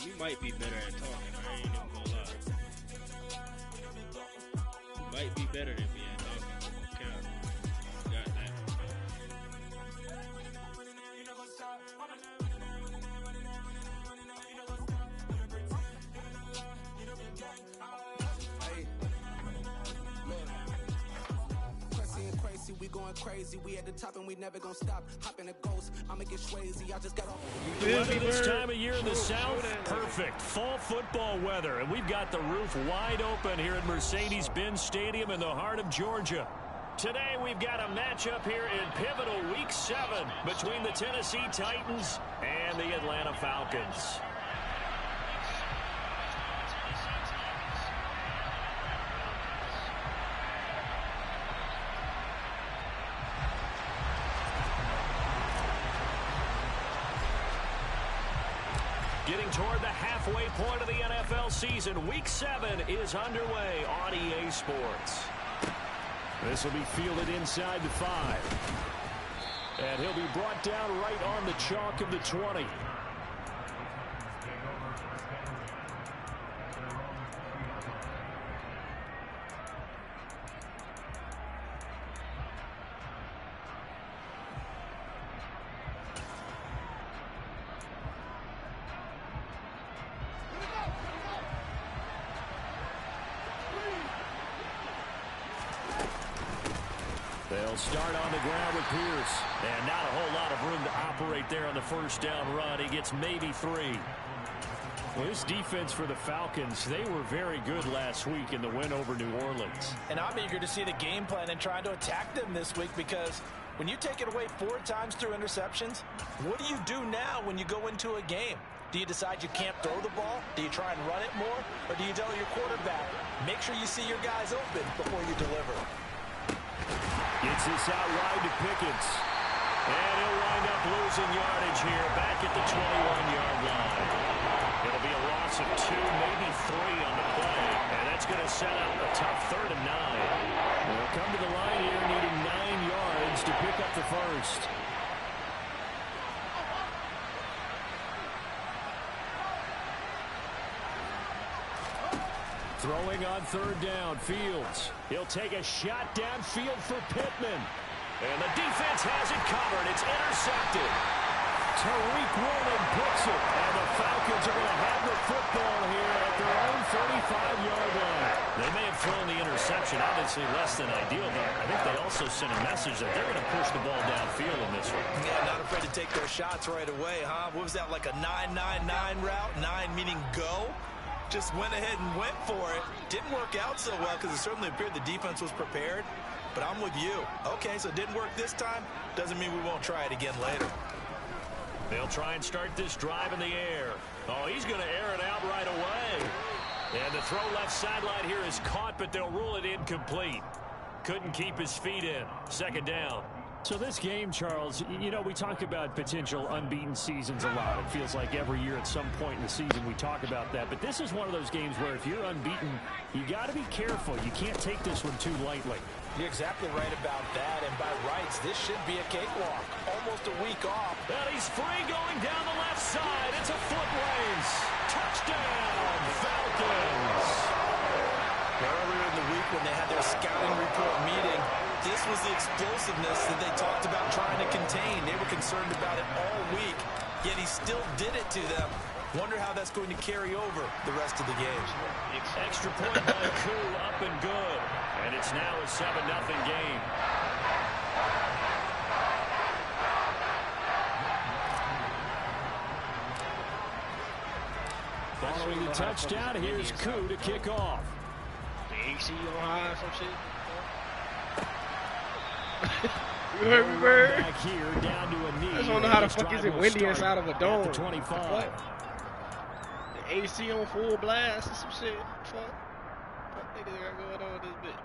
You might be better at talking. I ain't even gonna lie. You might be better than me at talking. Count. Got that. We going crazy, we at the top and we never gonna stop. Hop in a ghost, I'ma get crazy. I just got off. Weather this time of year in the South, perfect. Fall football weather, and we've got the roof wide open here at Mercedes-Benz Stadium in the heart of Georgia. Today we've got a matchup here in pivotal Week 7 between the Tennessee Titans and the Atlanta Falcons. Getting toward the halfway point of the NFL season, Week 7 is underway on EA Sports. This will be fielded inside the 5. And he'll be brought down right on the chalk of the 20. They'll start on the ground with Pierce. And not a whole lot of room to operate there on the first down run. He gets maybe 3. Well, this defense for the Falcons, they were very good last week in the win over New Orleans. And I'm eager to see the game plan and trying to attack them this week, because when you take it away 4 times through interceptions, what do you do now when you go into a game? Do you decide you can't throw the ball? Do you try and run it more? Or do you tell your quarterback, make sure you see your guys open before you deliver? Gets this out wide to Pickens. And he'll wind up losing yardage here back at the 21-yard line. It'll be a loss of 2, maybe 3 on the play. And that's going to set up a tough 3rd and 9. They'll come to the line here needing 9 yards to pick up the first. Throwing on 3rd down, Fields. He'll take a shot downfield for Pittman. And the defense has it covered. It's intercepted. Tariq Woolen picks it. And the Falcons are going to have the football here at their own 35-yard line. They may have thrown the interception, obviously less than ideal, but I think they also sent a message that they're going to push the ball downfield in this one. Yeah, not afraid to take their shots right away, huh? What was that, like a 9-9-9 route? 9 meaning go? Just went ahead and went for it. Didn't work out so well because it certainly appeared the defense was prepared. But I'm with you. Okay, so it didn't work this time. Doesn't mean we won't try it again later. They'll try and start this drive in the air. Oh, he's going to air it out right away. And the throw left sideline here is caught, but they'll rule it incomplete. Couldn't keep his feet in. 2nd down. So this game, Charles, you know, we talk about potential unbeaten seasons a lot. It feels like every year at some point in the season we talk about that. But this is one of those games where if you're unbeaten, you got to be careful. You can't take this one too lightly. You're exactly right about that. And by rights, this should be a cakewalk. Almost a week off. And he's free going down the left side. It's a foot race. Touchdown, Falcons. Earlier in the week when they had their scouting report meeting, this was the explosiveness that they talked about trying to contain. They were concerned about it all week, yet he still did it to them. Wonder how that's going to carry over the rest of the game. Extra point by Koo, up and good. And it's now a 7-0 game. Following the touchdown, here's Koo to kick off. The AC on high or some shit. You heard me, bird? Back here, down to a knee. I just don't know how the fuck is it windy inside of a dome. At the 25. What? The AC on full blast or some shit. Fuck. What niggas got going on with this bitch?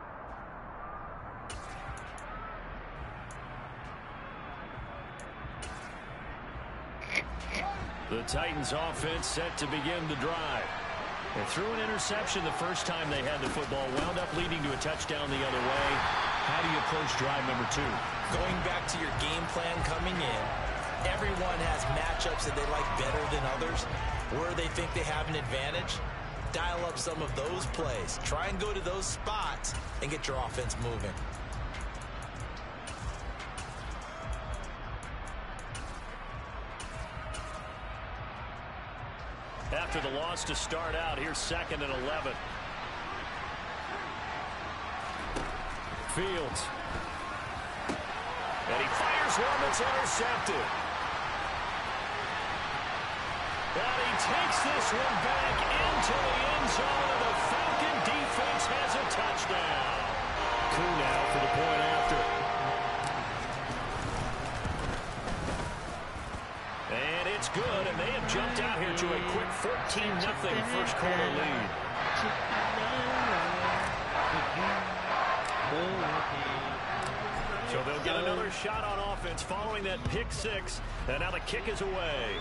The Titans offense set to begin the drive. They threw an interception the first time they had the football, wound up leading to a touchdown the other way. How do you approach drive number 2? Going back to your game plan coming in, everyone has matchups that they like better than others. Where they think they have an advantage, dial up some of those plays. Try and go to those spots and get your offense moving. After the loss to start out, here's 2nd and 11. Fields. And he fires one that's intercepted. And he takes this one back into the end zone, and the Falcon defense has a touchdown. Coup now for the point after. And it's good, and they have jumped out here to a quick 14-0 first quarter lead. So they'll get another shot on offense following that pick 6, and now the kick is away.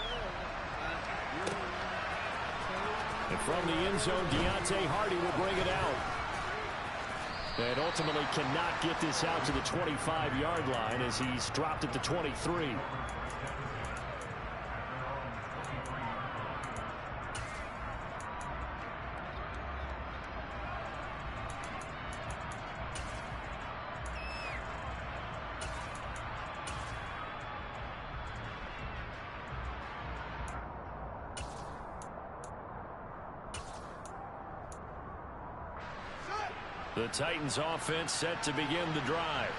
And from the end zone, Deontay Hardy will bring it out. And ultimately cannot get this out to the 25-yard line as he's dropped at the 23. The Titans offense set to begin the drive.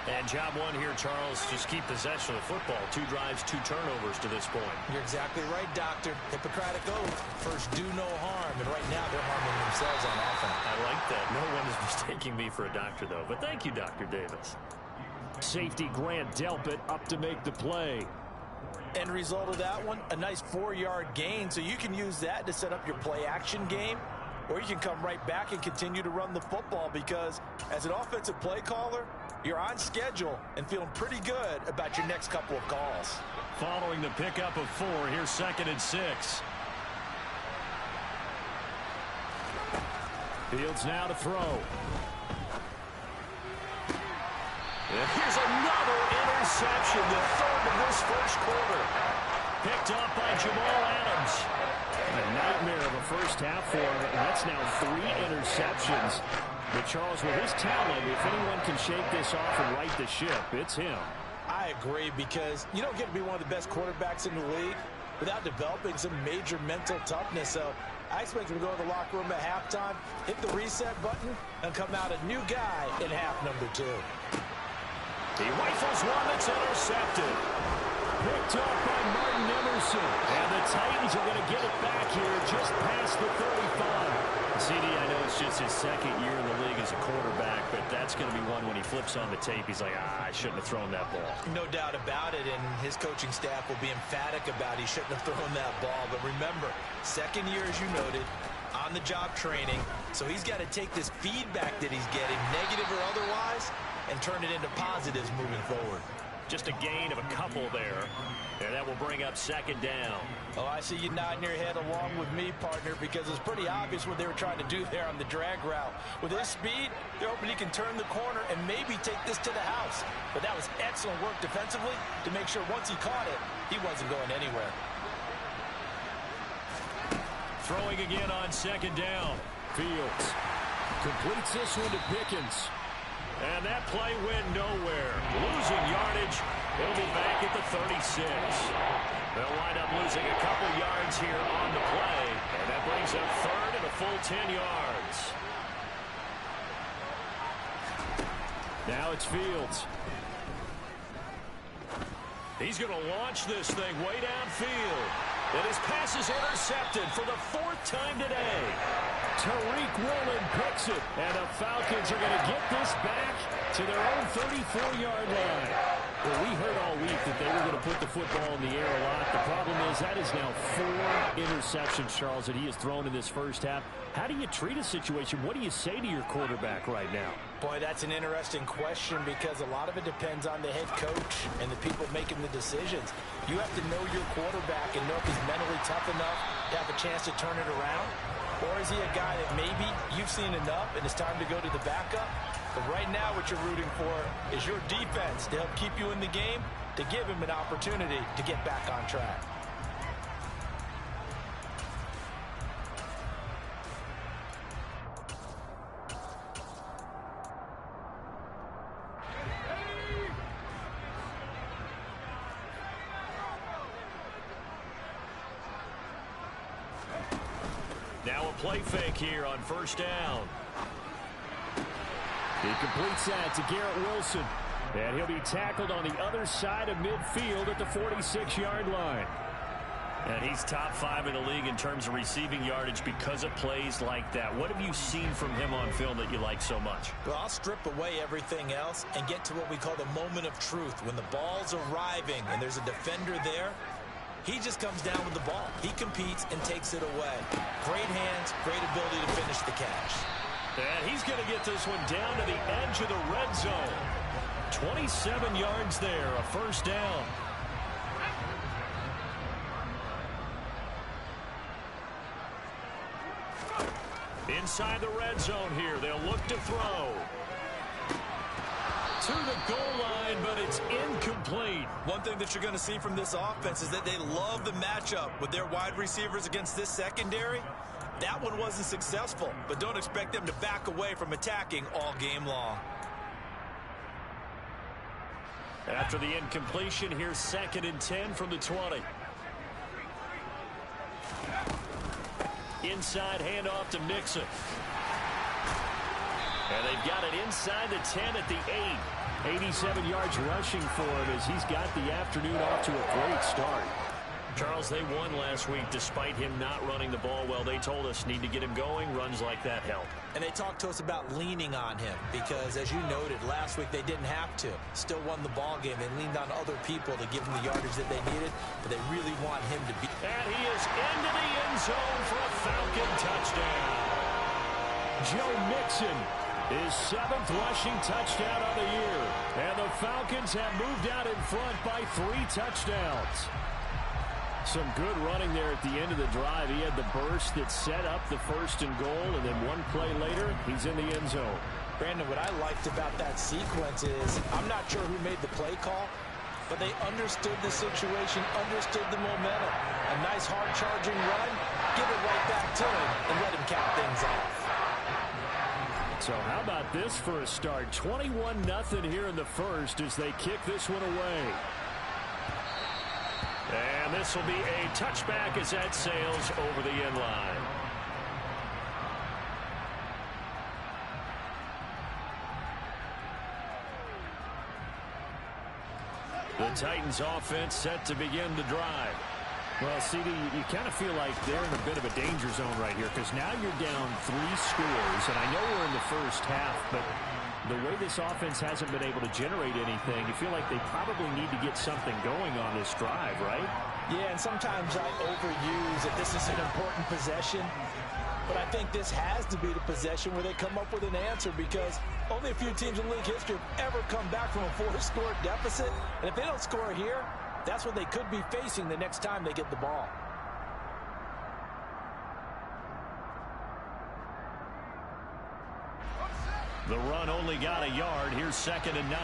And job one here, Charles, just keep possession of the football. 2 drives, 2 turnovers to this point. You're exactly right, Doctor. Hippocratic oath. First, do no harm. And right now, they're harming themselves on offense. I like that. No one is mistaking me for a doctor, though. But thank you, Dr. Davis. Safety Grant Delpit up to make the play. End result of that one, a nice 4-yard gain. So you can use that to set up your play-action game. Or you can come right back and continue to run the football because as an offensive play caller, you're on schedule and feeling pretty good about your next couple of calls. Following the pickup of 4, here's 2nd and 6. Fields now to throw. And here's another interception, the 3rd of this first quarter. Picked up by Jamal Adams. A nightmare of a first half for him, and that's now 3 interceptions. But Charles, with his talent, if anyone can shake this off and right the ship, it's him. I agree, because you don't get to be one of the best quarterbacks in the league without developing some major mental toughness. So I expect him to go to the locker room at halftime, hit the reset button, and come out a new guy in half number 2. He rifles one that's intercepted. Picked up by Martin Emerson. And the Titans are going to get it back here just past the 35. CD, I know it's just his 2nd year in the league as a quarterback, but that's going to be one when he flips on the tape. He's like, I shouldn't have thrown that ball. No doubt about it, and his coaching staff will be emphatic about he shouldn't have thrown that ball. But remember, 2nd year, as you noted, on-the-job training. So he's got to take this feedback that he's getting, negative or otherwise, and turn it into positives moving forward. Just a gain of a couple there. And that will bring up 2nd down. Oh, I see you nodding your head along with me, partner, because it's pretty obvious what they were trying to do there on the drag route. With his speed, they're hoping he can turn the corner and maybe take this to the house. But that was excellent work defensively to make sure once he caught it, he wasn't going anywhere. Throwing again on 2nd down. Fields completes this one to Pickens. And that play went nowhere. Losing yardage. He'll be back at the 36. They'll wind up losing a couple yards here on the play. And that brings up 3rd and a full 10 yards. Now it's Fields. He's going to launch this thing way downfield. And his pass is intercepted for the 4th time today. Tariq Woolen picks it. And the Falcons are going to get this back to their own 34-yard line. Well, we heard all week that they were going to put the football in the air a lot. The problem is that is now 4 interceptions, Charles, that he has thrown in this first half. How do you treat a situation? What do you say to your quarterback right now? Boy, that's an interesting question because a lot of it depends on the head coach and the people making the decisions. You have to know your quarterback and know if he's mentally tough enough to have a chance to turn it around. Or is he a guy that maybe you've seen enough and it's time to go to the backup? But right now what you're rooting for is your defense to help keep you in the game, to give him an opportunity to get back on track. Now a play fake here on first down. He completes that to Garrett Wilson. And he'll be tackled on the other side of midfield at the 46-yard line. And he's top 5 in the league in terms of receiving yardage because of plays like that. What have you seen from him on film that you like so much? Well, I'll strip away everything else and get to what we call the moment of truth. When the ball's arriving and there's a defender there, he just comes down with the ball. He competes and takes it away. Great hands, great ability to finish the catch. And he's going to get this one down to the edge of the red zone. 27 yards there, a first down. Inside the red zone here, they'll look to throw. To the goal line, but it's incomplete. One thing that you're going to see from this offense is that they love the matchup with their wide receivers against this secondary. That one wasn't successful, but don't expect them to back away from attacking all game long. After the incompletion, here's 2nd and 10 from the 20. Inside handoff to Mixon. And they've got it inside the 10 at the 8. 87 yards rushing for him as he's got the afternoon off to a great start. Charles, they won last week despite him not running the ball well. They told us need to get him going. Runs like that help. And they talked to us about leaning on him because, as you noted, last week they didn't have to. Still won the ball game. They leaned on other people to give them the yardage that they needed, but they really want him to be. And he is into the end zone for a Falcon touchdown. Joe Mixon, his 7th rushing touchdown of the year. And the Falcons have moved out in front by 3 touchdowns. Some good running there at the end of the drive. He had the burst that set up the 1st and goal, and then one play later, he's in the end zone. Brandon, what I liked about that sequence is I'm not sure who made the play call, but they understood the situation, understood the momentum. A nice hard-charging run, give it right back to him, and let him cap things off. So how about this for a start? 21-0 here in the first as they kick this one away. And this will be a touchback as that sails over the end line. The Titans offense set to begin the drive. Well, CD, you kind of feel like they're in a bit of a danger zone right here because now you're down 3 scores, and I know we're in the first half, but the way this offense hasn't been able to generate anything, you feel like they probably need to get something going on this drive, right? Yeah, and sometimes I overuse that this is an important possession, but I think this has to be the possession where they come up with an answer because only a few teams in league history have ever come back from a 4-score deficit, and if they don't score here, that's what they could be facing the next time they get the ball. The run only got a yard. Here's 2nd and 9.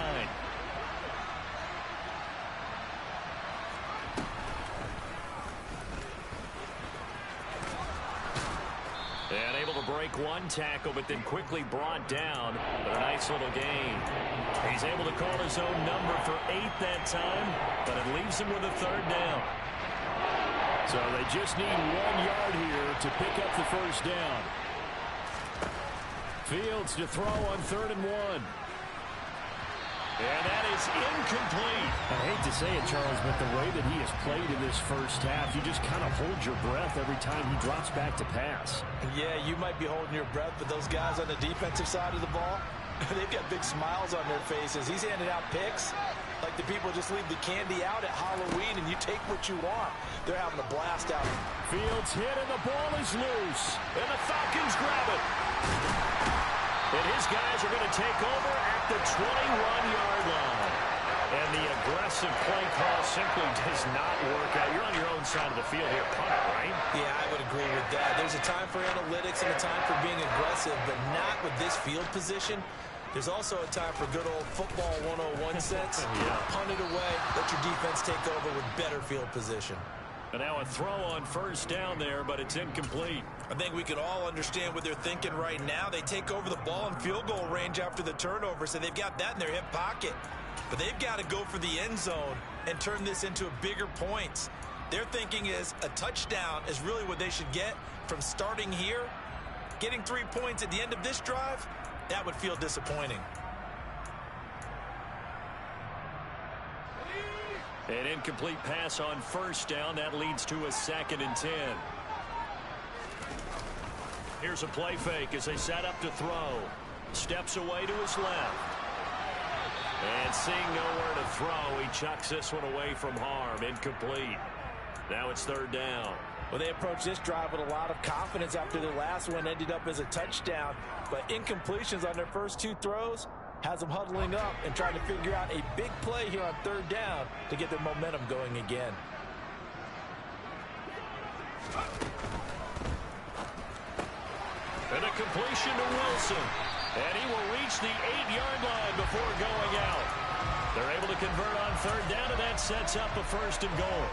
And able to break one tackle, but then quickly brought down. But a nice little gain. He's able to call his own number for 8 that time, but it leaves him with a 3rd down. So they just need 1 yard here to pick up the first down. Fields to throw on 3rd and 1. And that is incomplete. I hate to say it, Charles, but the way that he has played in this first half, you just kind of hold your breath every time he drops back to pass. Yeah, you might be holding your breath, but those guys on the defensive side of the ball, they've got big smiles on their faces. He's handing out picks like the people just leave the candy out at Halloween and you take what you want. They're having a blast out. Fields hit and the ball is loose. And the Falcons grab it. And his guys are going to take over at the 21-yard line. And the aggressive defensive play call simply does not work out. You're on your own side of the field here, punt it, right? Yeah, I would agree with that. There's a time for analytics and a time for being aggressive, but not with this field position. There's also a time for good old football 101 sense. Yeah. Punt it away, let your defense take over with better field position. And now a throw on first down there, but it's incomplete. I think we could all understand what they're thinking right now. They take over the ball in field goal range after the turnover, so they've got that in their hip pocket. But they've got to go for the end zone and turn this into bigger points. Their thinking is a touchdown is really what they should get from starting here. Getting 3 points at the end of this drive, that would feel disappointing. An incomplete pass on first down. That leads to a 2nd and 10. Here's a play fake as they set up to throw. Steps away to his left. And seeing nowhere to throw, he chucks this one away from harm. Incomplete. Now it's 3rd down. Well, they approached this drive with a lot of confidence after their last one ended up as a touchdown. But incompletions on their first 2 throws has them huddling up and trying to figure out a big play here on 3rd down to get their momentum going again. And a completion to Wilson. And he will reach the 8-yard line before going out. They're able to convert on 3rd down, and that sets up a 1st and goal.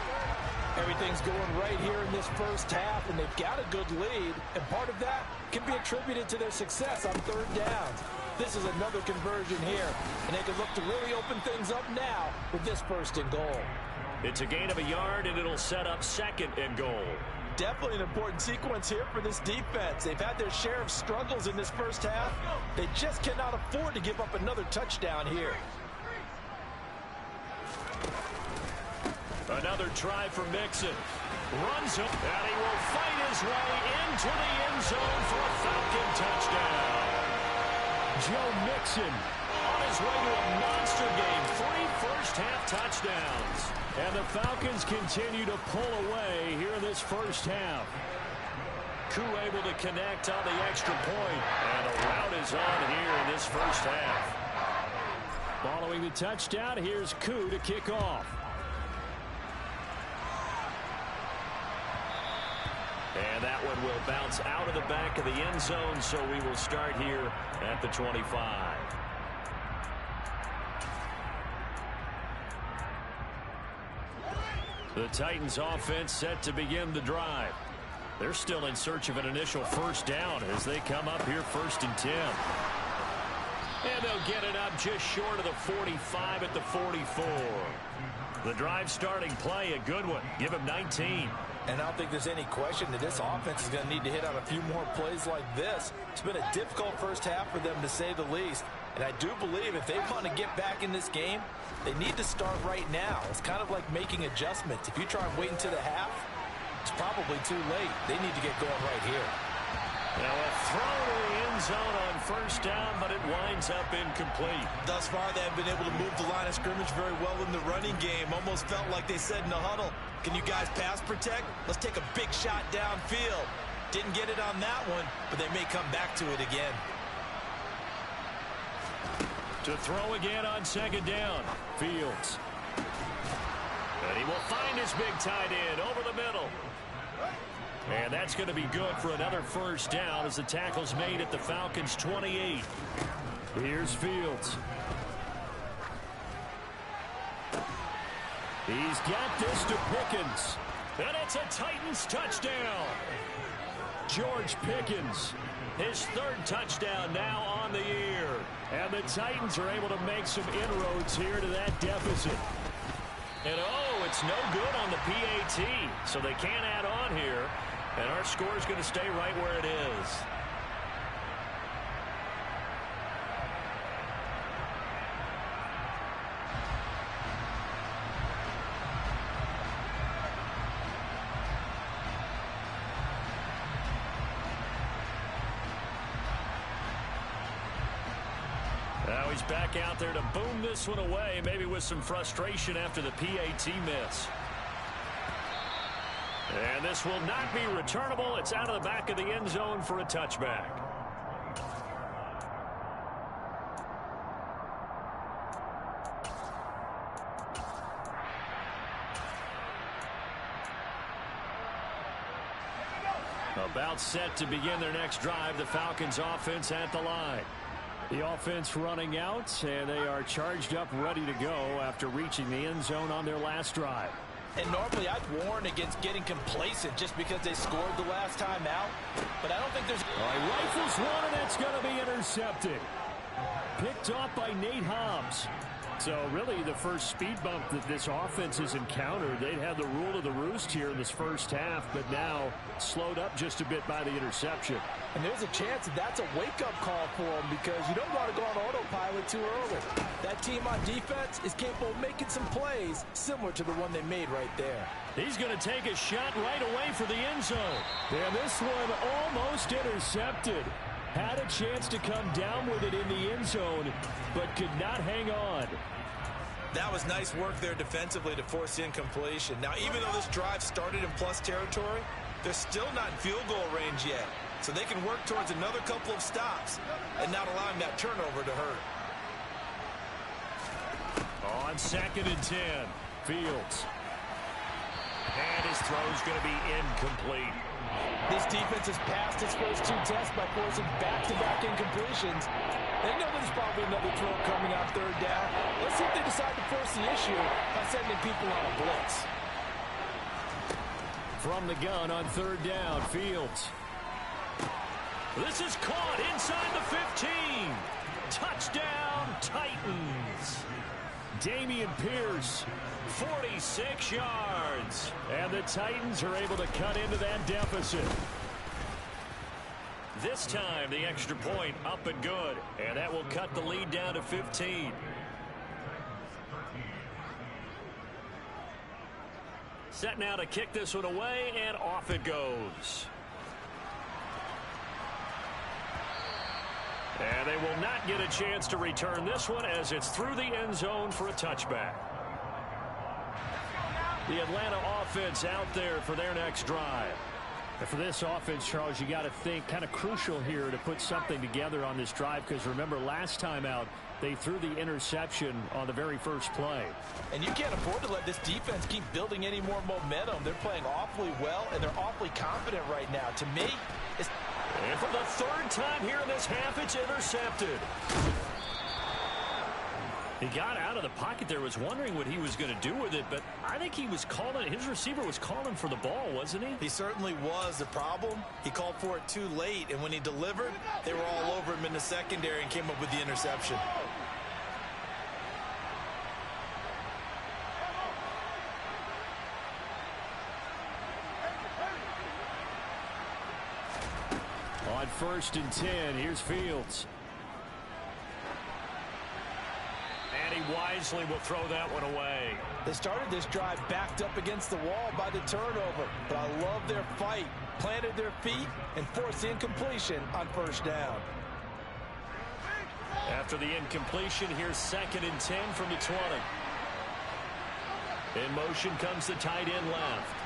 Everything's going right here in this first half, and they've got a good lead, and part of that can be attributed to their success on 3rd downs. This is another conversion here, and they can look to really open things up now with this 1st and goal. It's a gain of a yard, and it'll set up 2nd and goal. Definitely an important sequence here for this defense. They've had their share of struggles in this first half. They just cannot afford to give up another touchdown here. Another try for Mixon. Runs him, and he will fight his way into the end zone for a Falcon touchdown. Joe Mixon on his way to a monster game. 3 first-half touchdowns. And the Falcons continue to pull away here in this first half. Koo able to connect on the extra point. And a rout is on here in this first half. Following the touchdown, here's Koo to kick off. And that one will bounce out of the back of the end zone, so we will start here at the 25. The Titans offense set to begin the drive. They're still in search of an initial first down as they come up here 1st and 10. And they'll get it up just short of the 45 at the 44. The drive starting play, a good one. Give him 19. And I don't think there's any question that this offense is going to need to hit on a few more plays like this. It's been a difficult first half for them, to say the least. And I do believe if they want to get back in this game, they need to start right now. It's kind of like making adjustments. If you try and wait until the half, it's probably too late. They need to get going right here. Now a throw to the end zone on first down, but it winds up incomplete. Thus far, they have been able to move the line of scrimmage very well in the running game. Almost felt like they said in the huddle, can you guys pass protect? Let's take a big shot downfield. Didn't get it on that one, but they may come back to it again. To throw again on 2nd down. Fields. And he will find his big tight end over the middle. And that's going to be good for another first down as the tackle's made at the Falcons' 28. Here's Fields. He's got this to Pickens. And it's a Titans touchdown. George Pickens, his 3rd touchdown now on the year. And the Titans are able to make some inroads here to that deficit. And oh, it's no good on the PAT, so they can't add on here. And our score is going to stay right where it is. Now he's back out there to boom this one away, maybe with some frustration after the PAT miss. And this will not be returnable. It's out of the back of the end zone for a touchback. About set to begin their next drive. The Falcons offense at the line. The offense running out, and they are charged up, ready to go after reaching the end zone on their last drive. And normally I'd warn against getting complacent just because they scored the last time out. But I don't think there's... Rifles one, and that's going to be intercepted. Picked off by Nate Hobbs. So really the first speed bump that this offense has encountered. They'd had the rule of the roost here in this first half, but now slowed up just a bit by the interception. And there's a chance that that's a wake-up call for them because you don't want to go on autopilot too early. That team on defense is capable of making some plays similar to the one they made right there. He's going to take a shot right away for the end zone. And this one almost intercepted. Had a chance to come down with it in the end zone, but could not hang on. That was nice work there defensively to force incompletion. Now, even though this drive started in plus territory, they're still not in field goal range yet. So they can work towards another couple of stops and not allowing that turnover to hurt. On 2nd and 10, Fields. And his throw's going to be incomplete. This defense has passed its first 2 tests by forcing back-to-back incompletions. They know there's probably another throw coming on 3rd down. Let's see if they decide to force the issue by sending people on a blitz. From the gun on 3rd down, Fields. This is caught inside the 15. Touchdown, Titans. Dameon Pierce, 46 yards. And the Titans are able to cut into that deficit. This time, the extra point up and good. And that will cut the lead down to 15. Set now to kick this one away, and off it goes. And they will not get a chance to return this one as it's through the end zone for a touchback. The Atlanta offense out there for their next drive. And for this offense, Charles, you got to think kind of crucial here to put something together on this drive because remember last time out they threw the interception on the very first play. And you can't afford to let this defense keep building any more momentum. They're playing awfully well and they're awfully confident right now. To me, it's... And for the 3rd time here in this half, it's intercepted. He got out of the pocket there, was wondering what he was going to do with it, but I think he was calling, his receiver was calling for the ball, wasn't he? He certainly was. The problem, he called for it too late, and when he delivered, they were all over him in the secondary and came up with the interception. On 1st and 10, here's Fields. And he wisely will throw that one away. They started this drive backed up against the wall by the turnover, but I love their fight. Planted their feet and forced the incompletion on 1st down. After the incompletion, here's 2nd and 10 from the 20. In motion comes the tight end left.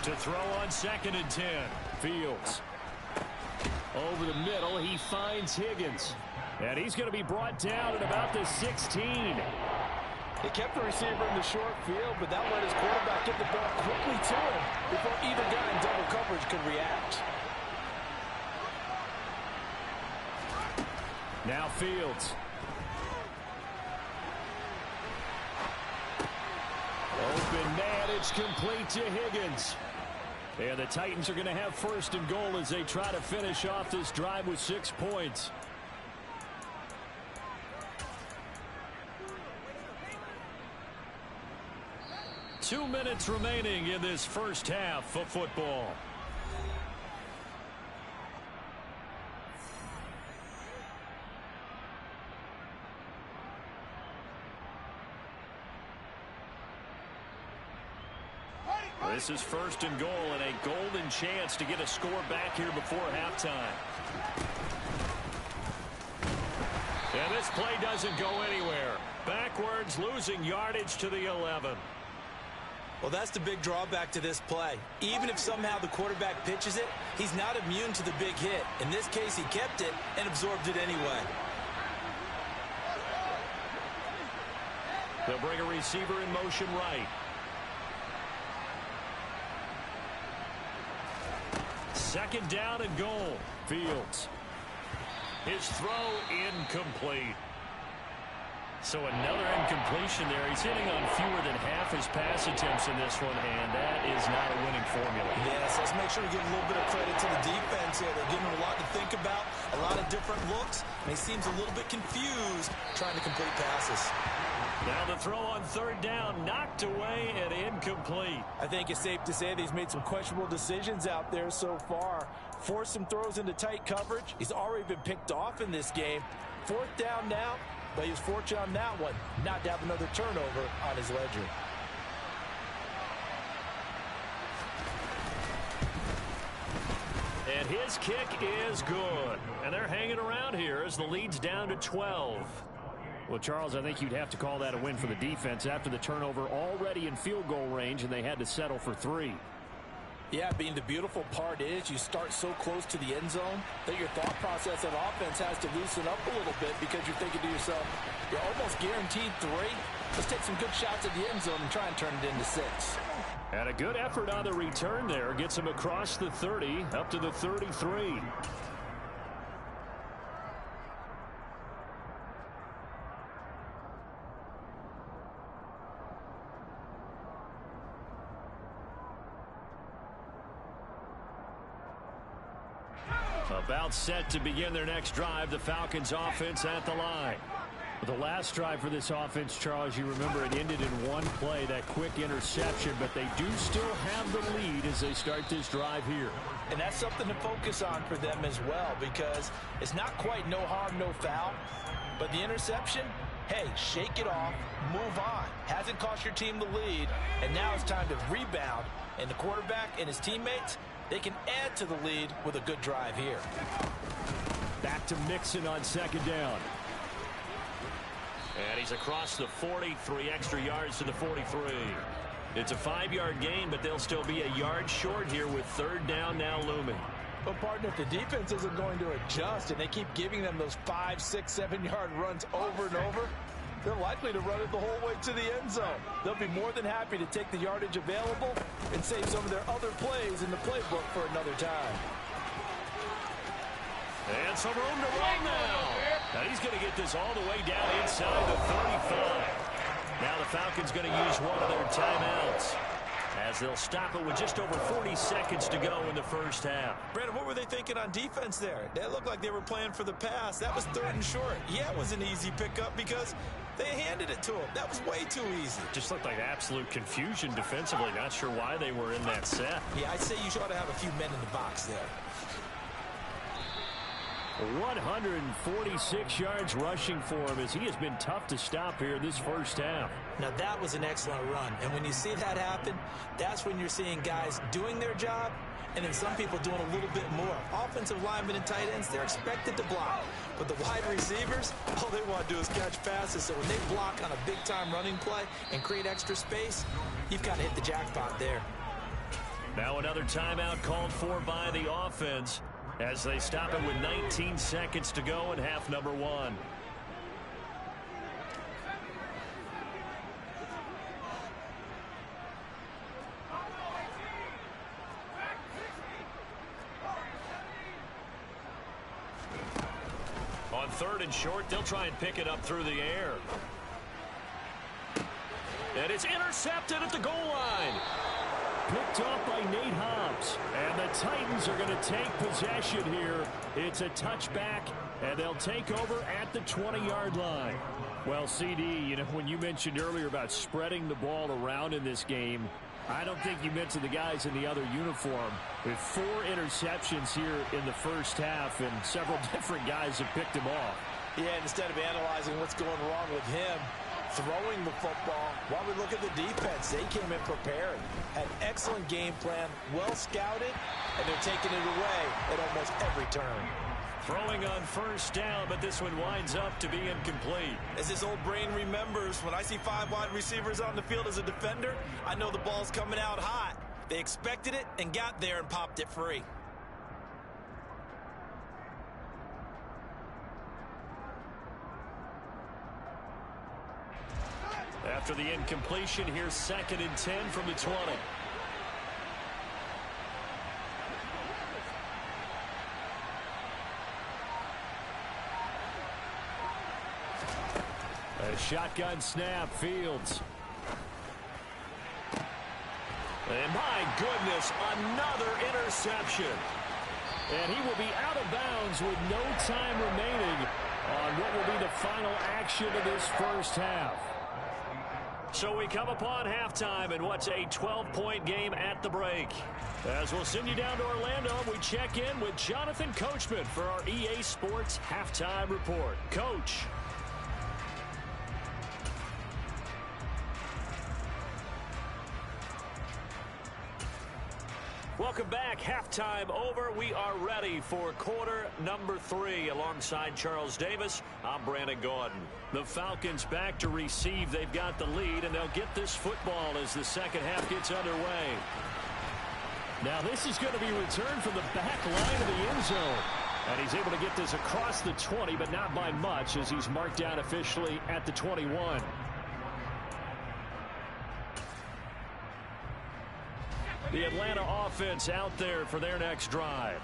To throw on 2nd and 10. Fields. Over the middle, he finds Higgins. And he's going to be brought down at about the 16. They kept the receiver in the short field, but that let his quarterback get the ball quickly to him before either guy in double coverage could react. Now Fields. Open man, it's complete to Higgins. And the Titans are going to have 1st and goal as they try to finish off this drive with 6 points. Two minutes remaining in this first half of football. This is 1st and goal and a golden chance to get a score back here before halftime. And this play doesn't go anywhere. Backwards, losing yardage to the 11. Well, that's the big drawback to this play. Even if somehow the quarterback pitches it, he's not immune to the big hit. In this case, he kept it and absorbed it anyway. They'll bring a receiver in motion right. Second down and goal. Fields. His throw incomplete. So another incompletion there. He's hitting on fewer than half his pass attempts in this one, and that is not a winning formula. Yes, let's make sure we give a little bit of credit to the defense here. They're giving him a lot to think about, a lot of different looks, and he seems a little bit confused trying to complete passes. Now the throw on third down, knocked away and incomplete. I think it's safe to say that he's made some questionable decisions out there so far. Forced some throws into tight coverage. He's already been picked off in this game. Fourth down now. But he was fortunate on that one, not to have another turnover on his ledger. And his kick is good. And they're hanging around here as the lead's down to 12. Well, Charles, I think you'd have to call that a win for the defense after the turnover already in field goal range, and they had to settle for 3. Yeah, the beautiful part is you start so close to the end zone that your thought process of offense has to loosen up a little bit because you're thinking to yourself, you're almost guaranteed 3. Let's take some good shots at the end zone and try and turn it into 6. And a good effort on the return there. Gets him across the 30, up to the 33. About set to begin their next drive. The Falcons offense at the line. The last drive for this offense, Charles, you remember it ended in one play, that quick interception, but they do still have the lead as they start this drive here. And that's something to focus on for them as well, because it's not quite no harm, no foul, but the interception, hey, shake it off, move on. Hasn't cost your team the lead, and now it's time to rebound, and the quarterback and his teammates, they can add to the lead with a good drive here. Back to Mixon on second down. And he's across the 40, 3 extra yards to the 43. It's a 5-yard gain, but they'll still be a yard short here with third down now looming. But, partner, if the defense isn't going to adjust and they keep giving them those 5, 6, 7-yard runs over and over, they're likely to run it the whole way to the end zone. They'll be more than happy to take the yardage available and save some of their other plays in the playbook for another time. And some room to run now. Now he's going to get this all the way down inside the 35. Now the Falcons going to use one of their timeouts as they'll stop it with just over 40 seconds to go in the first half. Brandon, what were they thinking on defense there? That looked like they were playing for the pass. That was third and short. Yeah, it was an easy pickup because they handed it to him. That was way too easy. Just looked like absolute confusion defensively. Not sure why they were in that set. Yeah, I'd say you ought to have a few men in the box there. 146 yards rushing for him as he has been tough to stop here this first half. Now that was an excellent run, and when you see that happen, that's when you're seeing guys doing their job and then some people doing a little bit more. Offensive linemen and tight ends, they're expected to block, but the wide receivers, all they want to do is catch passes. So when they block on a big-time running play and create extra space, you've kind of hit the jackpot there. Now another timeout called for by the offense as they stop it with 19 seconds to go in half number 1. On third and short, they'll try and pick it up through the air. And it's intercepted at the goal line. Picked off by Nate Hobbs. And the Titans are going to take possession here. It's a touchback, and they'll take over at the 20-yard line. Well, CD, you know, when you mentioned earlier about spreading the ball around in this game, I don't think you mentioned the guys in the other uniform. With 4 interceptions here in the first half, and several different guys have picked him off. Yeah, instead of analyzing what's going wrong with him, throwing the football, while we look at the defense, they came in prepared. Had excellent game plan, well scouted, and they're taking it away at almost every turn. Throwing on first down, but this one winds up to be incomplete. As this old brain remembers, when I see 5 wide receivers on the field as a defender, I know the ball's coming out hot. They expected it and got there and popped it free. After the incompletion, here's 2nd and 10 from the 20. A shotgun snap, Fields. And my goodness, another interception. And he will be out of bounds with no time remaining on what will be the final action of this first half. So we come upon halftime in what's a 12-point game at the break. As we'll send you down to Orlando, we check in with Jonathan Coachman for our EA Sports Halftime Report. Coach. Welcome back. Halftime over. We are ready for quarter number 3. Alongside Charles Davis, I'm Brandon Gaudin. The Falcons back to receive. They've got the lead, and they'll get this football as the second half gets underway. Now this is going to be returned from the back line of the end zone. And he's able to get this across the 20, but not by much, as he's marked down officially at the 21. The Atlanta offense out there for their next drive.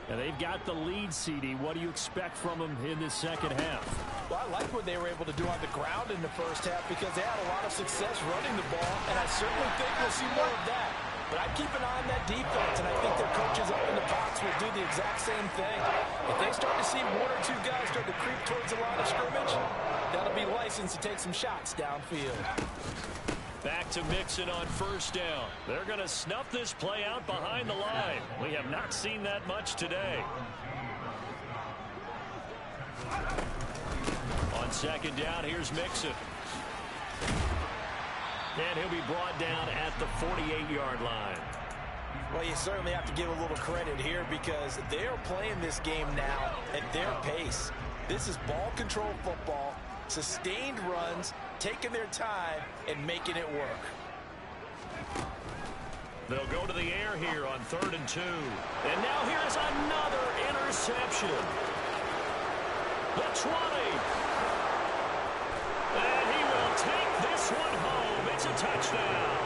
And they've got the lead, CD. What do you expect from them in this second half? Well, I like what they were able to do on the ground in the first half because they had a lot of success running the ball, and I certainly think we'll see more of that. But I'd keep an eye on that defense, and I think their coaches up in the box will do the exact same thing. If they start to see one or two guys start to creep towards the line of scrimmage, that'll be licensed to take some shots downfield. Back to Mixon on first down. They're going to snuff this play out behind the line. We have not seen that much today. On second down, here's Mixon. And he'll be brought down at the 48-yard line. Well, you certainly have to give a little credit here because they're playing this game now at their pace. This is ball control football, sustained runs, taking their time and making it work. They'll go to the air here on 3rd and 2. And now here's another interception. The 20. And he will take this one home. It's a touchdown.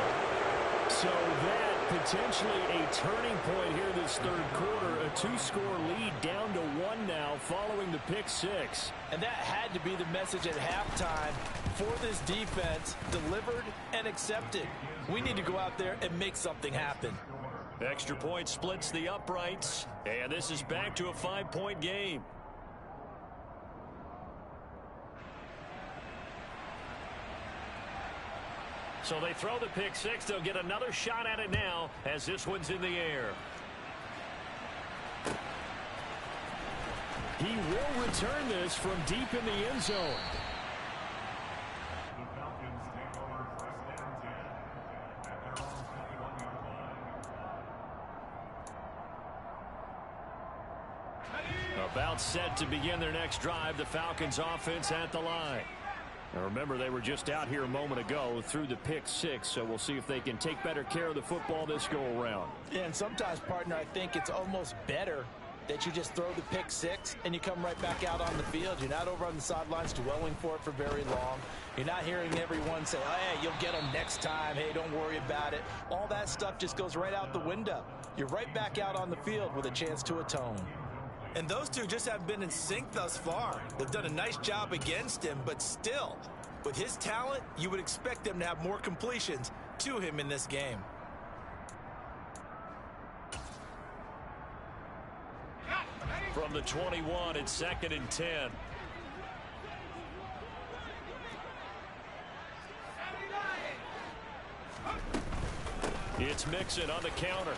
So that potentially a turning point here this third quarter. A 2-score lead down to 1 now following the pick 6. And that had to be the message at halftime for this defense, delivered and accepted. We need to go out there and make something happen. Extra point splits the uprights, and this is back to a 5-point game. So they throw the pick 6. They'll get another shot at it now as this one's in the air. He will return this from deep in the end zone. About set to begin their next drive, the Falcons offense at the line. Now remember, they were just out here a moment ago through the pick 6, so we'll see if they can take better care of the football this go-around. Yeah, and sometimes, partner, I think it's almost better that you just throw the pick 6 and you come right back out on the field. You're not over on the sidelines dwelling for it for very long. You're not hearing everyone say, oh, hey, you'll get them next time. Hey, don't worry about it. All that stuff just goes right out the window. You're right back out on the field with a chance to atone. And those two just haven't been in sync thus far. They've done a nice job against him, but still, with his talent, you would expect them to have more completions to him in this game. From the 21, it's 2nd and 10. It's Mixon on the counter.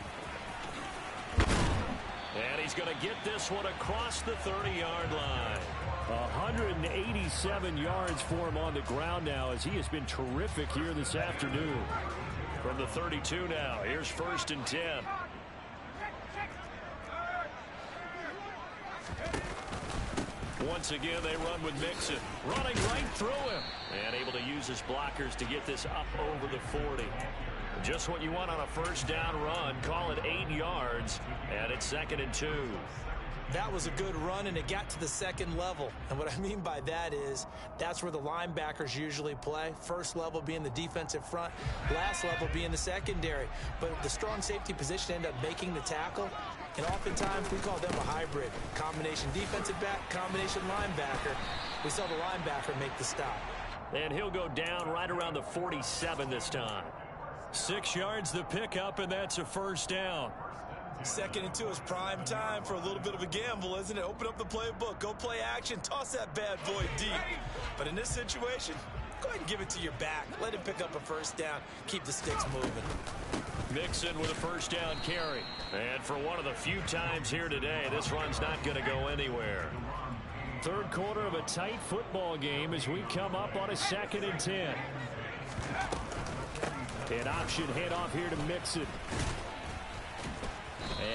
And he's going to get this one across the 30-yard line. 187 yards for him on the ground now, as he has been terrific here this afternoon. From the 32 now, here's 1st and 10. Once again, they run with Mixon, running right through him, and able to use his blockers to get this up over the 40. Just what you want on a first down run. Call it 8 yards, and it's 2nd and 2. That was a good run, and it got to the second level. And what I mean by that is that's where the linebackers usually play. First level being the defensive front, last level being the secondary. But the strong safety position ended up making the tackle, and oftentimes we call them a hybrid. Combination defensive back, combination linebacker. We saw the linebacker make the stop. And he'll go down right around the 47 this time. 6 yards the pickup, and that's a first down. 2nd and 2 is prime time for a little bit of a gamble, isn't it? Open up the playbook, go play action, toss that bad boy deep. But in this situation, go ahead and give it to your back. Let him pick up a first down. Keep the sticks moving. Mixon with a first down carry. And for one of the few times here today, this run's not going to go anywhere. 3rd quarter of a tight football game as we come up on a 2nd and 10. An option handoff here to Mixon.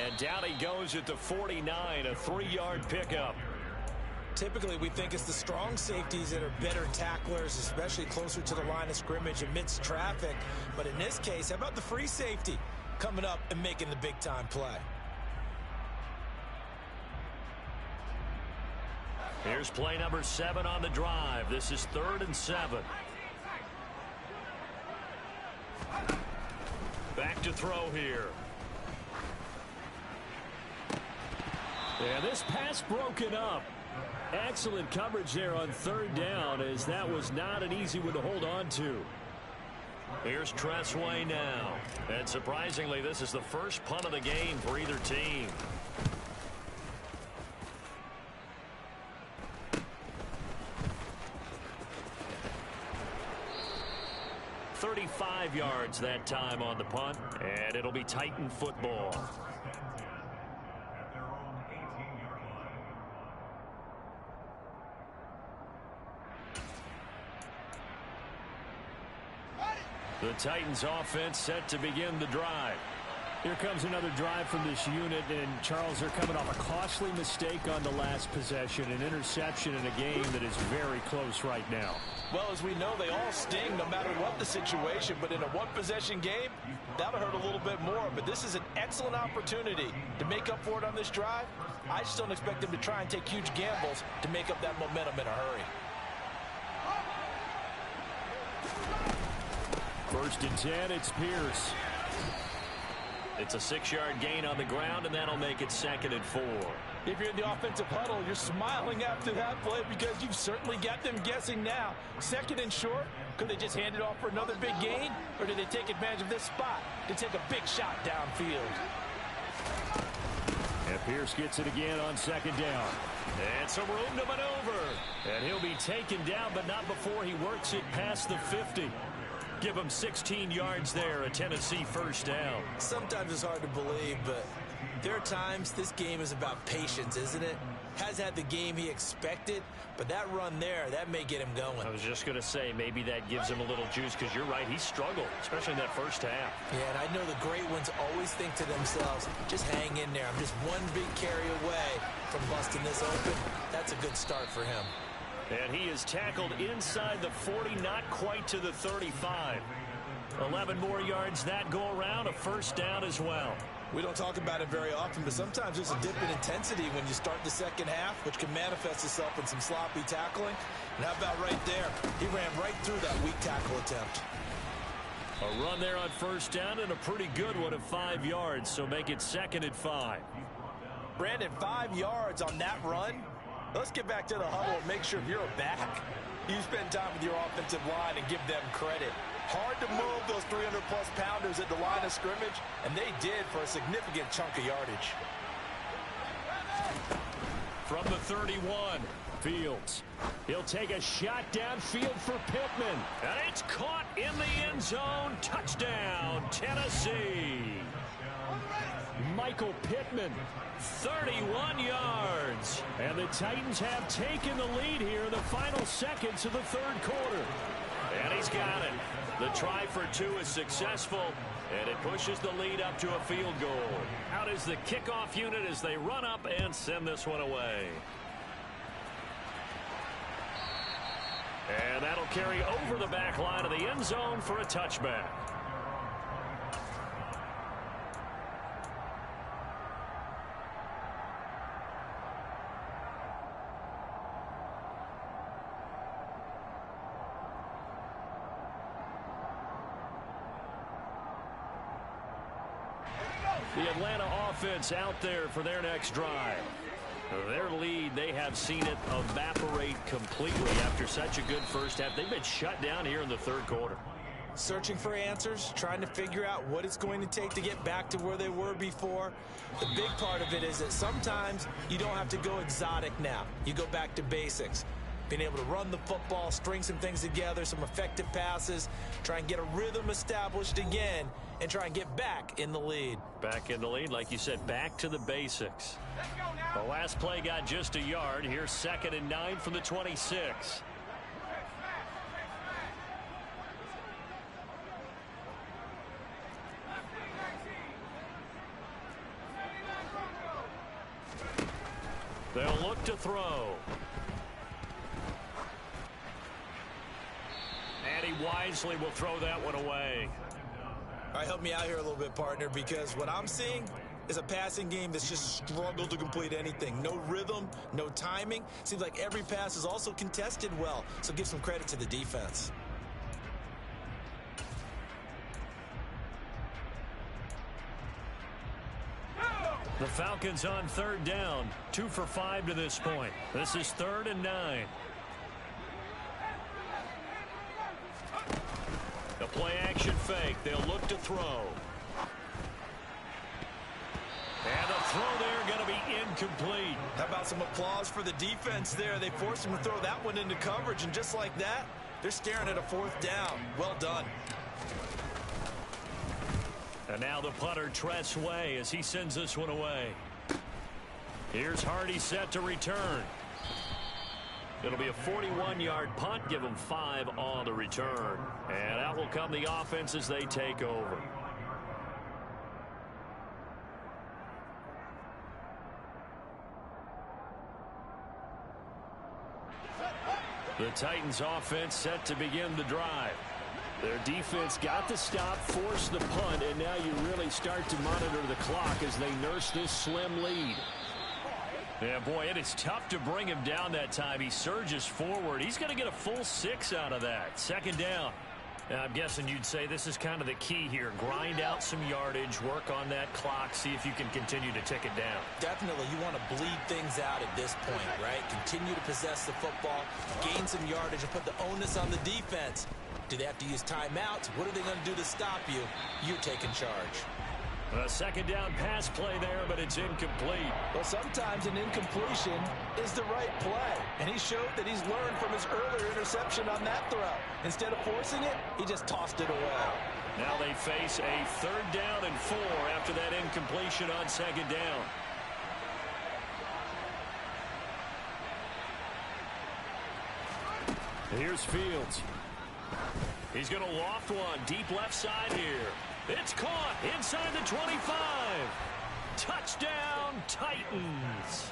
And down he goes at the 49, a 3-yard pickup. Typically, we think it's the strong safeties that are better tacklers, especially closer to the line of scrimmage amidst traffic. But in this case, how about the free safety coming up and making the big-time play? Here's play number 7 on the drive. This is 3rd and 7. Back to throw here. And this pass broken up. Excellent coverage there on 3rd down, as that was not an easy one to hold on to. Here's Tressway now. And surprisingly, this is the first punt of the game for either team. .35 yards that time on the punt, and it'll be Titan football. The Titans offense set to begin the drive. Here comes another drive from this unit, and Charles, they're coming off a costly mistake on the last possession, an interception in a game that is very close right now. Well, as we know, they all sting no matter what the situation, but in a one-possession game, that'll hurt a little bit more. But this is an excellent opportunity to make up for it on this drive. I just don't expect them to try and take huge gambles to make up that momentum in a hurry. 1st and 10, it's Pierce. It's a 6-yard gain on the ground, and that'll make it 2nd and 4. If you're in the offensive huddle, you're smiling after that play because you've certainly got them guessing now. 2nd and short, could they just hand it off for another big gain? Or do they take advantage of this spot to take a big shot downfield? And Pierce gets it again on 2nd down. And some room to maneuver. And he'll be taken down, but not before he works it past the 50. Give him 16 yards there, a Tennessee first down. Sometimes it's hard to believe, but there are times this game is about patience, isn't it? Has had the game he expected, but that run there, that may get him going. I was just going to say, maybe that gives him a little juice, because you're right, he struggled, especially in that first half. Yeah, and I know the great ones always think to themselves, just hang in there. I'm just one big carry away from busting this open. That's a good start for him. And he is tackled inside the 40, not quite to the 35. 11 more yards that go around, a first down as well. We don't talk about it very often, but sometimes there's a dip in intensity when you start the second half, which can manifest itself in some sloppy tackling. And how about right there? He ran right through that weak tackle attempt. A run there on first down, and a pretty good one of 5 yards, so make it 2nd and 5. Brandon, 5 yards on that run. Let's get back to the huddle and make sure if you're a back, you spend time with your offensive line and give them credit. Hard to move those 300-plus pounders at the line of scrimmage, and they did for a significant chunk of yardage. From the 31, Fields. He'll take a shot downfield for Pittman. And it's caught in the end zone. Touchdown, Tennessee. Michael Pittman. 31 yards. And the Titans have taken the lead here in the final seconds of the 3rd quarter. And he's got it. The try for 2 is successful, and it pushes the lead up to a field goal. Out is the kickoff unit as they run up and send this one away. And that'll carry over the back line of the end zone for a touchback. The Atlanta offense out there for their next drive. Their lead, they have seen it evaporate completely after such a good first half. They've been shut down here in the third quarter. Searching for answers, trying to figure out what it's going to take to get back to where they were before. The big part of it is that sometimes you don't have to go exotic now. You go back to basics. Being able to run the football, string some things together, some effective passes, try and get a rhythm established again, and try and get back in the lead. Back in the lead, like you said, back to the basics. The last play got just a yard. Here's 2nd and 9 from the 26. They'll look to throw. And he wisely will throw that one away. All right, help me out here a little bit, partner, because what I'm seeing is a passing game that's just struggled to complete anything. No rhythm, no timing. Seems like every pass is also contested well, so give some credit to the defense. The Falcons on 3rd down, 2 for 5 to this point. This is 3rd and 9. The play action fake. They'll look to throw. And the throw there going to be incomplete. How about some applause for the defense there? They forced him to throw that one into coverage, and just like that, they're staring at a 4th down. Well done. And now the punter, Tress Way, as he sends this one away. Here's Hardy set to return. It'll be a 41-yard punt. Give them 5 on the return. And out will come the offense as they take over. The Titans offense set to begin the drive. Their defense got the stop, forced the punt, and now you really start to monitor the clock as they nurse this slim lead. Yeah, boy, it is tough to bring him down that time. He surges forward. He's going to get a full 6 out of that. 2nd down. Now, I'm guessing you'd say this is kind of the key here. Grind out some yardage, work on that clock, see if you can continue to tick it down. Definitely, you want to bleed things out at this point, right? Continue to possess the football, gain some yardage, and put the onus on the defense. Do they have to use timeouts? What are they going to do to stop you? You're taking charge. A 2nd down pass play there, but it's incomplete. Well, sometimes an incompletion is the right play. And he showed that he's learned from his earlier interception on that throw. Instead of forcing it, he just tossed it away. Now they face a 3rd down and 4 after that incompletion on 2nd down. Here's Fields. He's going to loft one deep left side here. It's caught inside the 25. Touchdown, Titans.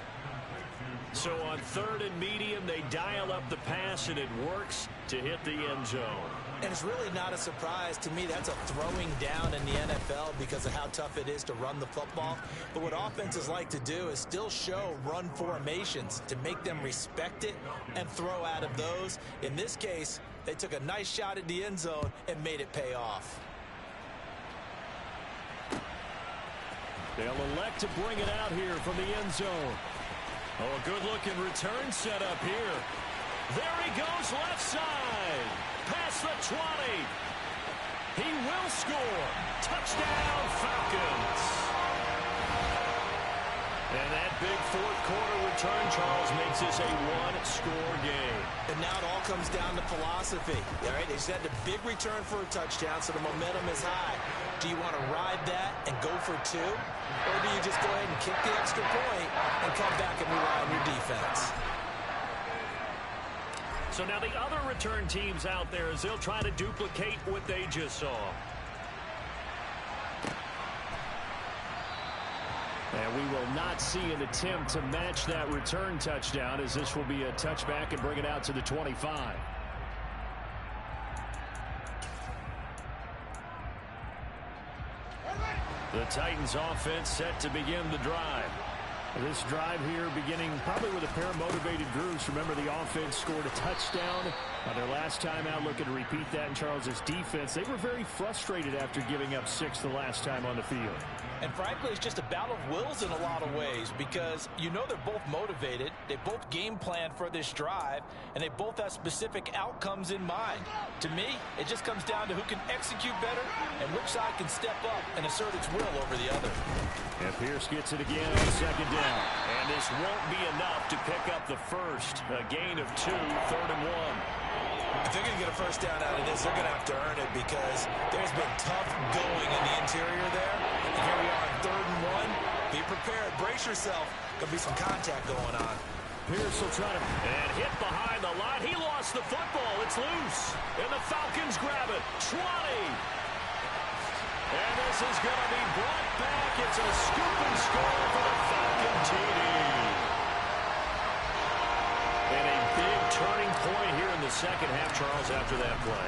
So on 3rd and medium, they dial up the pass, and it works to hit the end zone. And it's really not a surprise to me. That's a throwing down in the NFL because of how tough it is to run the football. But what offenses like to do is still show run formations to make them respect it and throw out of those. In this case, they took a nice shot at the end zone and made it pay off. They'll elect to bring it out here from the end zone. Oh, a good-looking return set up here. There he goes left side. Past the 20. He will score. Touchdown, Falcons. And that big 4th quarter return, Charles, makes this a 1-score game. And now it all comes down to philosophy. All right, they said a big return for a touchdown, so the momentum is high. Do you want to ride that and go for 2? Or do you just go ahead and kick the extra point and come back and rely on your defense? So now the other return teams out there as they'll try to duplicate what they just saw. And we will not see an attempt to match that return touchdown, as this will be a touchback and bring it out to the 25. The Titans offense set to begin the drive. This drive here beginning probably with a pair of motivated groups. Remember, the offense scored a touchdown on their last time out. Looking to repeat that in Charles's defense. They were very frustrated after giving up 6 the last time on the field. And frankly, it's just a battle of wills in a lot of ways because you know they're both motivated. They both game plan for this drive, and they both have specific outcomes in mind. To me, it just comes down to who can execute better and which side can step up and assert its will over the other. And Pierce gets it again on second down. And this won't be enough to pick up the first. A gain of 2, 3rd and 1. If they're going to get a first down out of this, they're going to have to earn it because there's been tough going in the interior there. And here we are on 3rd and 1. Be prepared. Brace yourself. There'll be some contact going on. Pierce will try to... And hit behind the line. He lost the football. It's loose. And the Falcons grab it. 20. And this is going to be brought back. It's a scoop and score for the Falcon TD. And a big turning point here in the second half, Charles, after that play.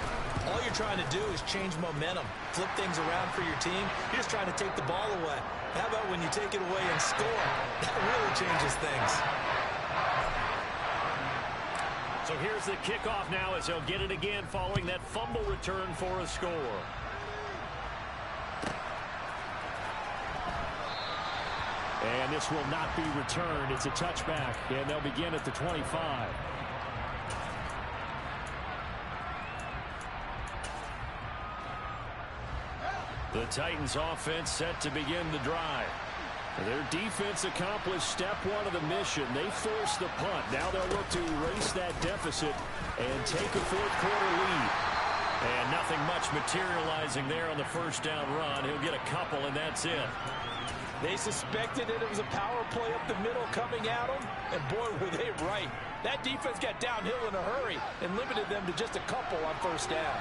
All you're trying to do is change momentum, flip things around for your team. You're just trying to take the ball away. How about when you take it away and score? That really changes things. So here's the kickoff now as he'll get it again following that fumble return for a score. And this will not be returned. It's a touchback, and they'll begin at the 25. The Titans offense set to begin the drive. Their defense accomplished step one of the mission. They forced the punt. Now they'll look to erase that deficit and take a fourth-quarter lead. And nothing much materializing there on the first down run. He'll get a couple, and that's it. They suspected that it was a power play up the middle coming at them, and boy, were they right. That defense got downhill in a hurry and limited them to just a couple on first down.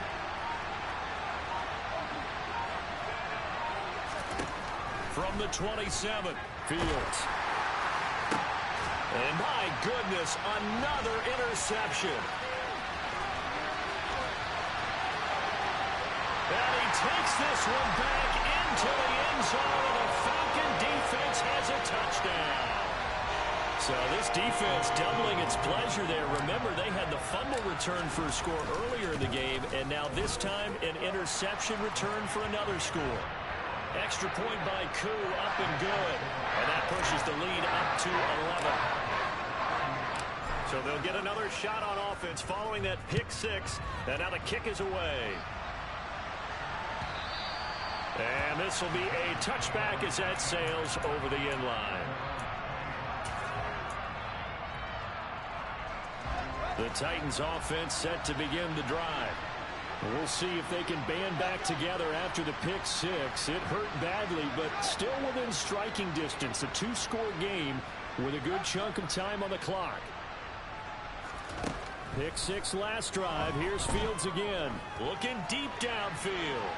From the 27, Fields. And my goodness, another interception. And he takes this one back into the end zone, and the Falcon defense has a touchdown. So this defense doubling its pleasure there. Remember, they had the fumble return for a score earlier in the game, and now this time an interception return for another score. Extra point by Koo, up and good. And that pushes the lead up to 11. So they'll get another shot on offense following that pick six. And now the kick is away. And this will be a touchback as that sails over the end line. The Titans offense set to begin the drive. We'll see if they can band back together after the pick six. It hurt badly, but still within striking distance. A two-score game with a good chunk of time on the clock. Pick six last drive. Here's Fields again. Looking deep downfield.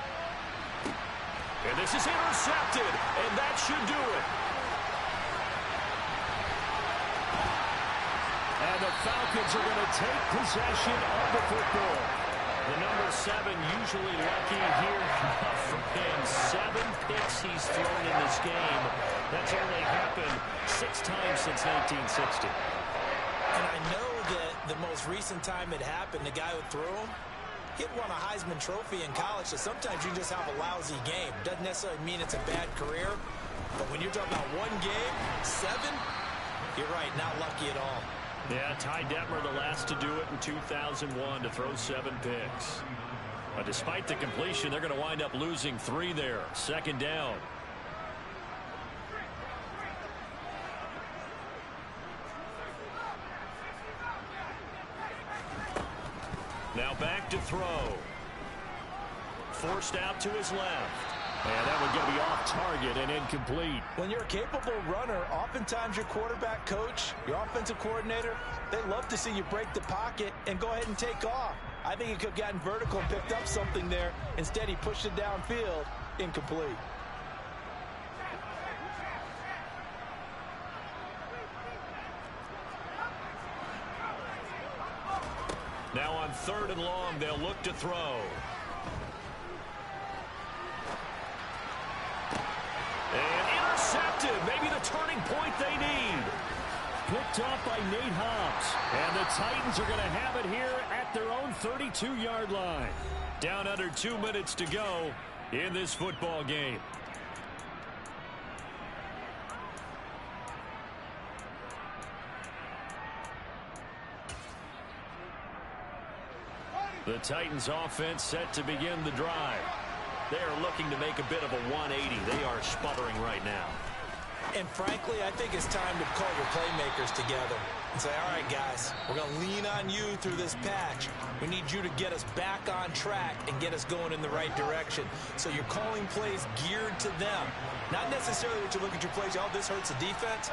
And this is intercepted, and that should do it. And the Falcons are going to take possession of the football. The number 7 usually lucky here from him. 7 picks he's thrown in this game. That's only happened 6 times since 1960. And I know that the most recent time it happened, the guy who threw him, he had won a Heisman Trophy in college, so sometimes you just have a lousy game. Doesn't necessarily mean it's a bad career, but when you're talking about one game, 7, you're right, not lucky at all. Yeah, Ty Detmer the last to do it in 2001 to throw 7 picks. But despite the completion, they're going to wind up losing 3 there. Second down. Now back to throw. Forced out to his left. And that one going to be off target and incomplete. When you're a capable runner, oftentimes your quarterback coach, your offensive coordinator, they love to see you break the pocket and go ahead and take off. I think he could have gotten vertical and picked up something there. Instead, he pushed it downfield, incomplete. Now on 3rd and long, they'll look to throw. And intercepted. Maybe the turning point they need. Picked off by Nate Hobbs. And the Titans are going to have it here at their own 32-yard line. Down under 2 minutes to go in this football game. The Titans offense set to begin the drive. They are looking to make a bit of a 180. They are sputtering right now. And frankly, I think it's time to call your playmakers together and say, all right, guys, we're going to lean on you through this patch. We need you to get us back on track and get us going in the right direction. So you're calling plays geared to them. Not necessarily what you look at your plays, oh, this hurts the defense.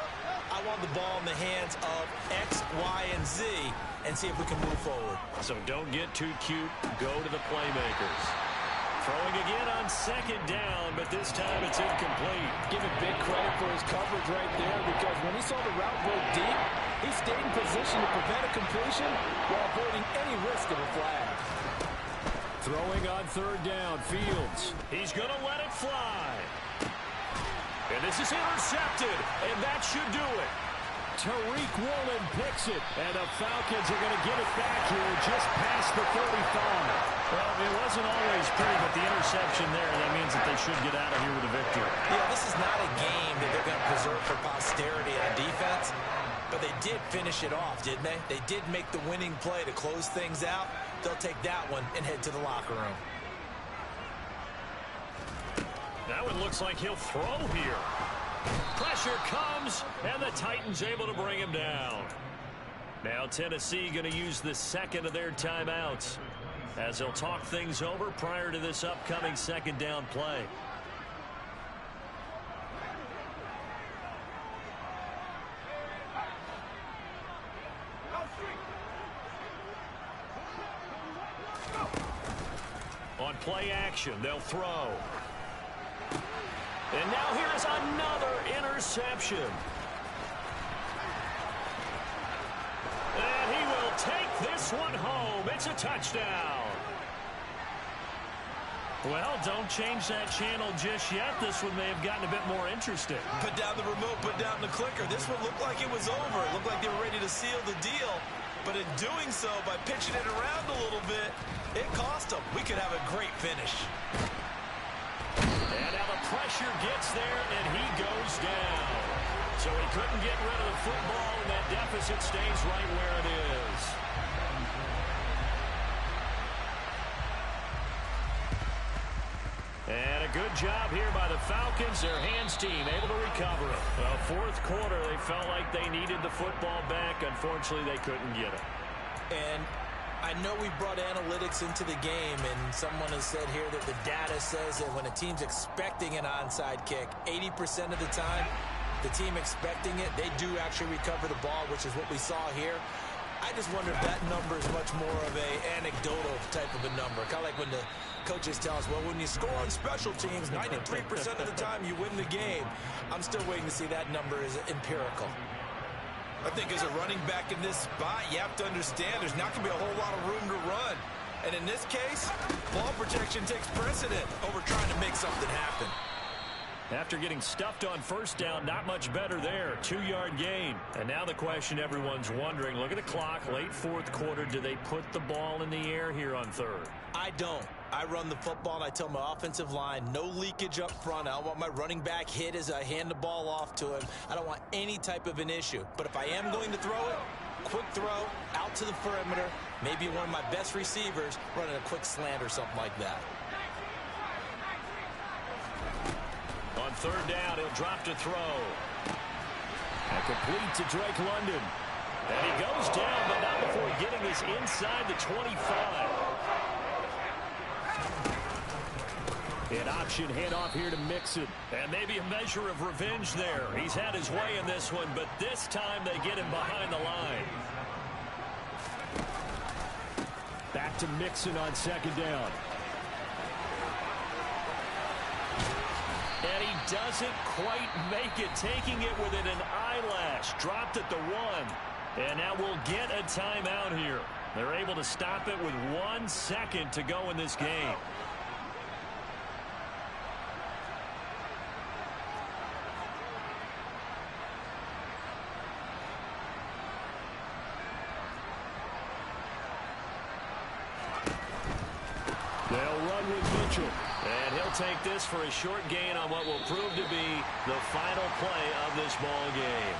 I want the ball in the hands of X, Y, and Z and see if we can move forward. So don't get too cute. Go to the playmakers. Throwing again on second down, but this time it's incomplete. Give him big credit for his coverage right there, because when he saw the route go deep, he stayed in position to prevent a completion while avoiding any risk of a flag. Throwing on third down, Fields. He's going to let it fly. And this is intercepted, and that should do it. Tariq Woolen picks it, and the Falcons are going to get it back here just past the 35. Well, it wasn't always pretty, but the interception there, that means that they should get out of here with a victory. Yeah, this is not a game that they're going to preserve for posterity on defense, but they did finish it off, didn't they? They did make the winning play to close things out. They'll take that one and head to the locker room. That one looks like he'll throw here. Pressure comes, and the Titans able to bring him down. Now Tennessee going to use the second of their timeouts as they'll talk things over prior to this upcoming second down play. On play action, they'll throw. And now here is another interception. And he will take this one home. It's a touchdown. Well, don't change that channel just yet. This one may have gotten a bit more interesting. Put down the remote, put down the clicker. This one looked like it was over. It looked like they were ready to seal the deal. But in doing so, by pitching it around a little bit, it cost them. We could have a great finish. And now the pressure gets there, and he goes down. So he couldn't get rid of the football, and that deficit stays right where it is. And a good job here by the Falcons. Their hands team able to recover it. Well, fourth quarter, they felt like they needed the football back. Unfortunately, they couldn't get it. And I know we brought analytics into the game, and someone has said here that the data says that when a team's expecting an onside kick, 80% of the time, the team expecting it, they do actually recover the ball, which is what we saw here. I just wonder if that number is much more of a anecdotal type of a number. Kind of like when the coaches tell us, well, when you score on special teams, 93% of the time you win the game. I'm still waiting to see that number is empirical. I think as a running back in this spot, you have to understand there's not going to be a whole lot of room to run. And in this case, ball protection takes precedent over trying to make something happen. After getting stuffed on first down, not much better there. 2-yard gain. And now the question everyone's wondering, look at the clock, late fourth quarter, do they put the ball in the air here on third? I don't. I run the football, and I tell my offensive line, no leakage up front. I don't want my running back hit as I hand the ball off to him. I don't want any type of an issue. But if I am going to throw it, quick throw, out to the perimeter, maybe one of my best receivers running a quick slant or something like that. On third down, he'll drop to throw. And complete to Drake London. And he goes down, but not before getting this inside the 25. An option handoff here to Mixon. And maybe a measure of revenge there. He's had his way in this one, but this time they get him behind the line. Back to Mixon on second down. And he doesn't quite make it, taking it within an eyelash. Dropped at the 1. And now we'll get a timeout here. They're able to stop it with 1 second to go in this game. They'll run with Mitchell. And he'll take this for a short gain on what will prove to be the final play of this ball game.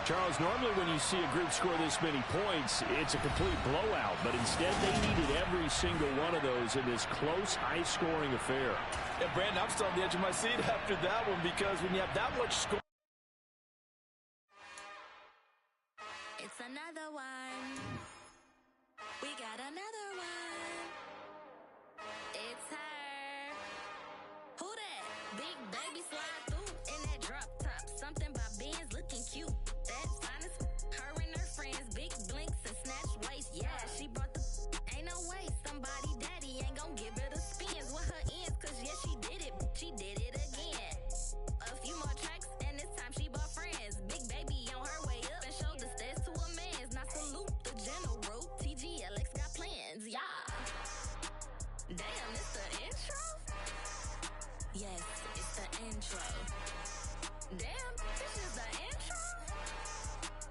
Charles, normally when you see a group score this many points, it's a complete blowout. But instead, they needed every single one of those in this close, high-scoring affair. Yeah, Brandon, I'm still on the edge of my seat after that one because when you have that much score. It's another one. We got another one. It's her. Who that? Big baby slide through in that drop top. Something by Benz looking cute. That's honest. Her and her friends, big blinks and snatch waist. Yeah, she brought the. Ain't no way somebody daddy ain't gon' give her the spins with her ends. Cause yeah, she did it. She did it again. A few more tracks and this time she bought friends. Big baby on her way up and showed the stairs to a man's. Now salute the general. TGLX got plans, yeah. Damn, it's the intro? Yes, it's the intro. Damn, this is the intro?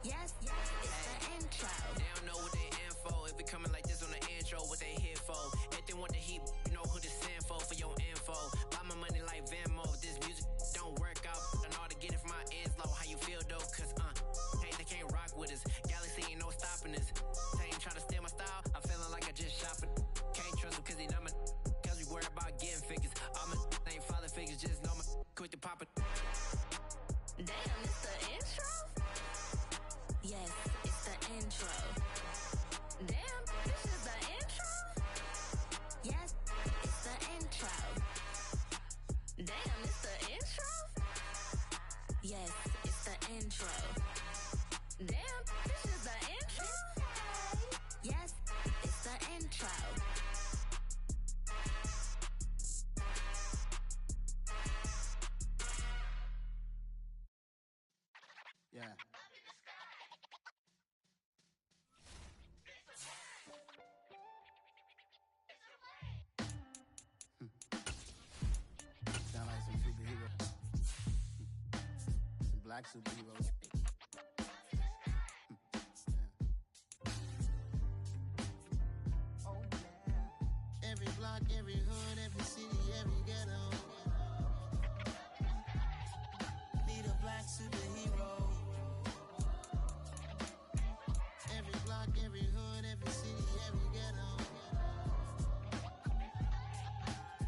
Yes, it's the intro. They don't know what they info. If it coming like this on the intro, what they here for? If they want the heat, you know who to send for your info. Buy my money like Venmo. If this music don't work out, I know how to get it from my ends low. How you feel though? Cause hey, they can't rock with us. Galaxy ain't no stopping us. They ain't trying to steal my style. I'm feeling like I just shot for. Can't trust them cause they not my. Cause we worry about getting figures. All my ain't father figures, just know my quick to pop it. Damn, it's the intro? Yes, it's the intro. Damn, this is the intro? Yes, it's the intro. Damn, it's the intro? Yes, it's the intro. Damn, this is the intro? Yes, it's the intro. Yeah. Sound like some superheroes. Some black superheroes. Every block, every hood, every city, every ghetto. Need a black superhero. Every block, every hood, every city, every ghetto.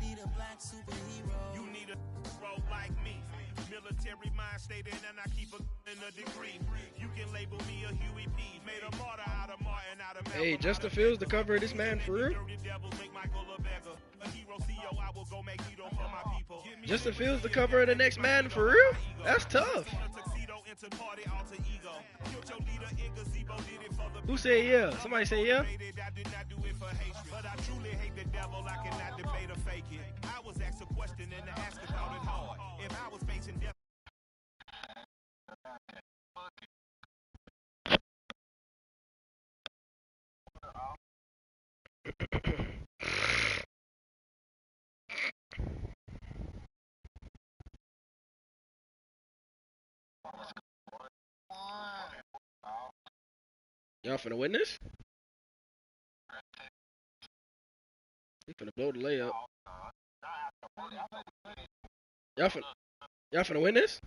Need a black superhero. You need a hero like me. Military mind stated, and I keep in a degree. You can label me a Huey P. Made a martyr out of Martin, out of Hey, Justin Fields the cover of this man for real? Justin Fields the cover of the next man for real? That's tough. Who said yeah? Somebody say yeah? But I truly hate the devil. I cannot debate or fake it. I was asked a question and the asker thought it hard. If I was facing death. Y'all finna win this? You finna blow the layup. Y'all finna win this?